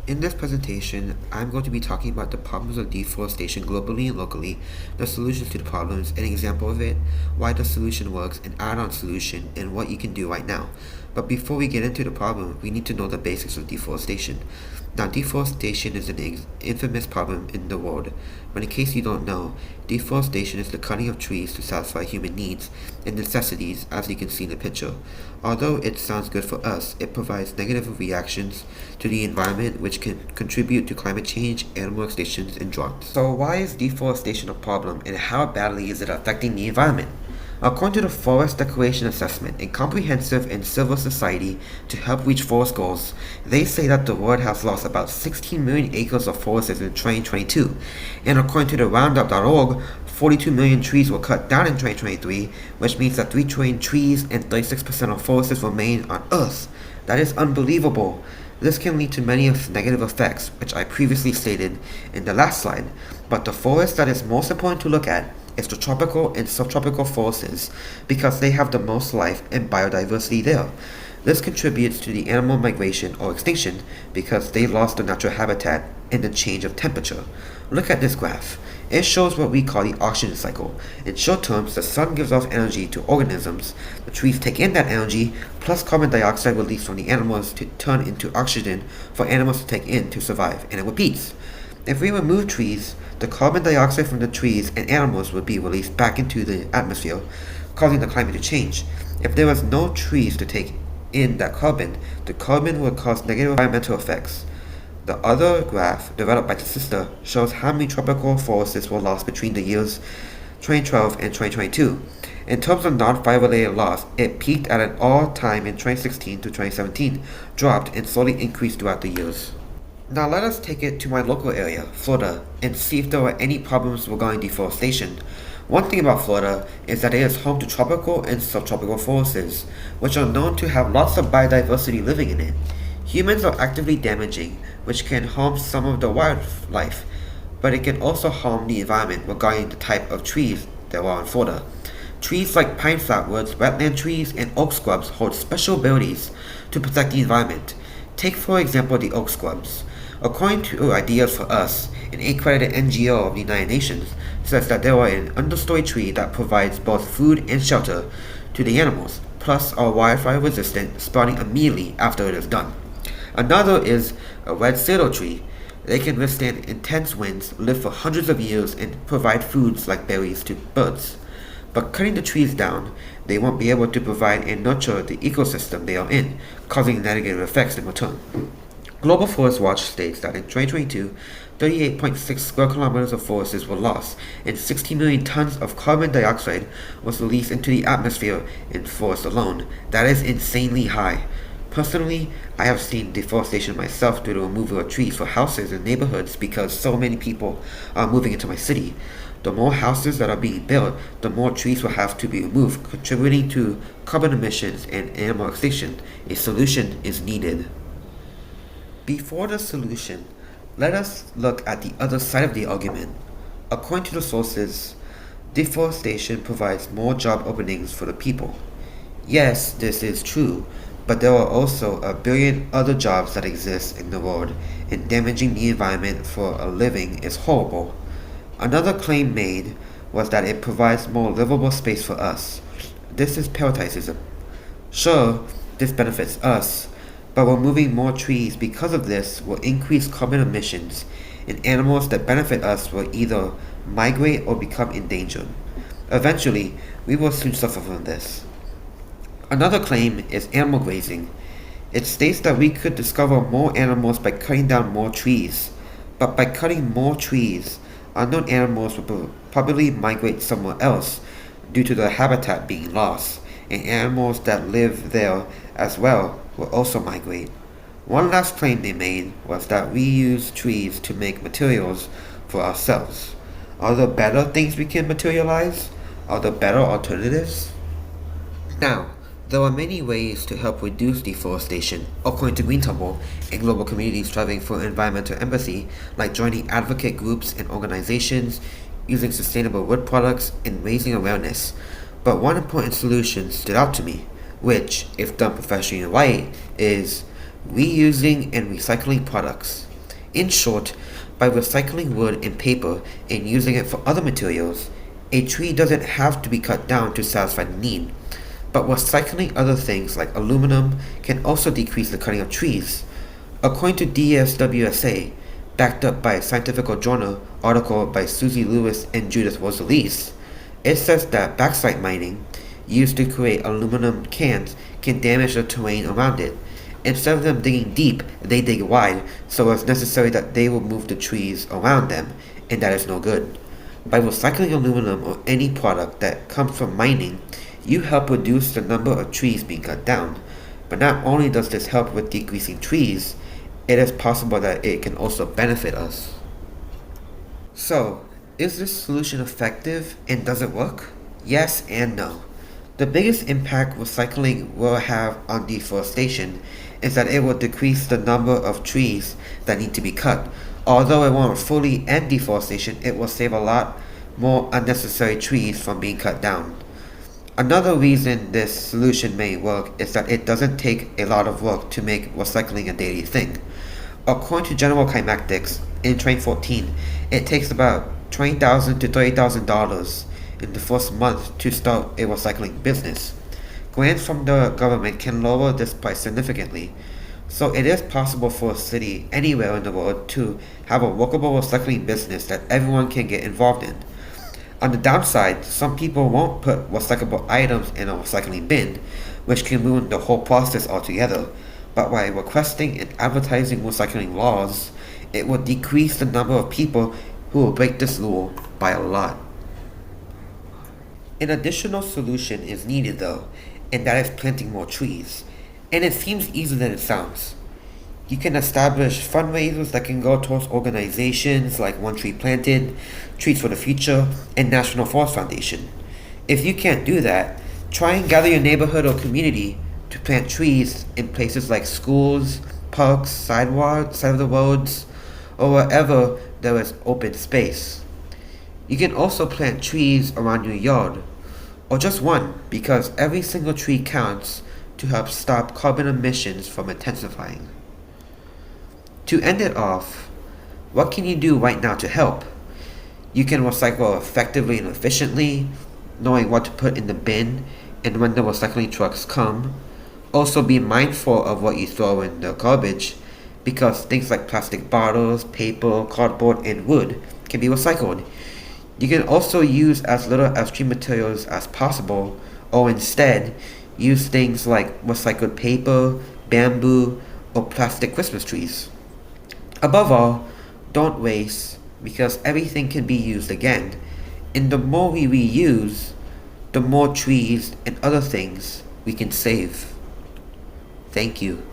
In this presentation, I'm going to be talking about the problems of deforestation globally and locally, the solutions to the problems, an example of it, why the solution works, an add-on solution, and what you can do right now. But before we get into the problem, we need to know the basics of deforestation. Now, deforestation is an infamous problem in the world, but in case you don't know, deforestation is the cutting of trees to satisfy human needs and necessities, as you can see in the picture. Although it sounds good for us, it provides negative reactions to the environment which can contribute to climate change, animal extinctions, and droughts. So why is deforestation a problem, and how badly is it affecting the environment? According to the Forest Declaration Assessment, a comprehensive and civil society to help reach forest goals, they say that the world has lost about 16 million acres of forests in 2022. And according to the Roundup.org, 42 million trees were cut down in 2023, which means that 3 trillion trees and 36% of forests remain on Earth. That is unbelievable. This can lead to many negative effects, which I previously stated in the last slide, but the forest that is most important to look at is the tropical and subtropical forests because they have the most life and biodiversity there. This contributes to the animal migration or extinction because they lost their natural habitat in the change of temperature. Look at this graph. It shows what we call the oxygen cycle. In short terms, the sun gives off energy to organisms. The trees take in that energy, plus carbon dioxide released from the animals to turn into oxygen for animals to take in to survive, and it repeats. If we remove trees, the carbon dioxide from the trees and animals would be released back into the atmosphere, causing the climate to change. If there was no trees to take in that carbon, the carbon would cause negative environmental effects. The other graph, developed by the sister, shows how many tropical forests were lost between the years 2012 and 2022. In terms of non-fire-related loss, it peaked at an all-time in 2016 to 2017, dropped, and slowly increased throughout the years. Now let us take it to my local area, Florida, and see if there were any problems regarding deforestation. One thing about Florida is that it is home to tropical and subtropical forests, which are known to have lots of biodiversity living in it. Humans are actively damaging, which can harm some of the wildlife, but it can also harm the environment regarding the type of trees there are in Florida. Trees like pine flatwoods, wetland trees, and oak scrubs hold special abilities to protect the environment. Take for example the oak scrubs. According to Ideas for Us, an accredited NGO of the United Nations, says that they are an understory tree that provides both food and shelter to the animals, plus are wildfire resistant, sprouting immediately after it is done. Another is a red cedar tree. They can withstand intense winds, live for hundreds of years, and provide foods like berries to birds. But cutting the trees down, they won't be able to provide and nurture the ecosystem they are in, causing negative effects in return. Global Forest Watch states that in 2022, 38.6 square kilometers of forests were lost, and 60 million tons of carbon dioxide was released into the atmosphere in forests alone. That is insanely high. Personally, I have seen deforestation myself through the removal of trees for houses and neighborhoods because so many people are moving into my city. The more houses that are being built, the more trees will have to be removed, contributing to carbon emissions and animal extinction. A solution is needed. Before the solution, let us look at the other side of the argument. According to the sources, deforestation provides more job openings for the people. Yes, this is true, but there are also a billion other jobs that exist in the world, and damaging the environment for a living is horrible. Another claim made was that it provides more livable space for us. This is parasitism. Sure, this benefits us, but removing more trees because of this will increase carbon emissions, and animals that benefit us will either migrate or become endangered. Eventually, we will soon suffer from this. Another claim is animal grazing. It states that we could discover more animals by cutting down more trees, but by cutting more trees, unknown animals will probably migrate somewhere else due to their habitat being lost, and animals that live there as well will also migrate. One last claim they made was that we use trees to make materials for ourselves. Are there better things we can materialize? Are there better alternatives? Now, there are many ways to help reduce deforestation, according to Green Tumble, and global communities striving for environmental empathy, like joining advocate groups and organizations, using sustainable wood products, and raising awareness. But one important solution stood out to me, which, if done professionally right, is reusing and recycling products. In short, by recycling wood and paper and using it for other materials, a tree doesn't have to be cut down to satisfy the need. But recycling other things like aluminum can also decrease the cutting of trees. According to DSWSA, backed up by a scientific journal article by Susie Lewis and Judith Rosales, it says that bauxite mining, used to create aluminum cans, can damage the terrain around it. Instead of them digging deep, they dig wide, so it's necessary that they remove the trees around them, and that is no good. By recycling aluminum or any product that comes from mining, you help reduce the number of trees being cut down. But not only does this help with decreasing trees, it is possible that it can also benefit us. So, is this solution effective and does it work? Yes and no. The biggest impact recycling will have on deforestation is that it will decrease the number of trees that need to be cut. Although it won't fully end deforestation, it will save a lot more unnecessary trees from being cut down. Another reason this solution may work is that it doesn't take a lot of work to make recycling a daily thing. According to General Kymatics, in 2014, it takes about $20,000 to $30,000 in the first month to start a recycling business. Grants from the government can lower this price significantly, so it is possible for a city anywhere in the world to have a workable recycling business that everyone can get involved in. On the downside, some people won't put recyclable items in a recycling bin, which can ruin the whole process altogether. But by requesting and advertising recycling laws, it will decrease the number of people who will break this rule by a lot. An additional solution is needed though, and that is planting more trees. And it seems easier than it sounds. You can establish fundraisers that can go towards organizations like One Tree Planted, Trees for the Future, and National Forest Foundation. If you can't do that, try and gather your neighborhood or community to plant trees in places like schools, parks, sidewalks, side of the roads, or wherever there is open space. You can also plant trees around your yard, or just one, because every single tree counts to help stop carbon emissions from intensifying. To end it off, what can you do right now to help? You can recycle effectively and efficiently, knowing what to put in the bin and when the recycling trucks come. Also be mindful of what you throw in the garbage, because things like plastic bottles, paper, cardboard, and wood can be recycled. You can also use as little as tree materials as possible, or instead, use things like recycled paper, bamboo, or plastic Christmas trees. Above all, don't waste, because everything can be used again, and the more we reuse, the more trees and other things we can save. Thank you.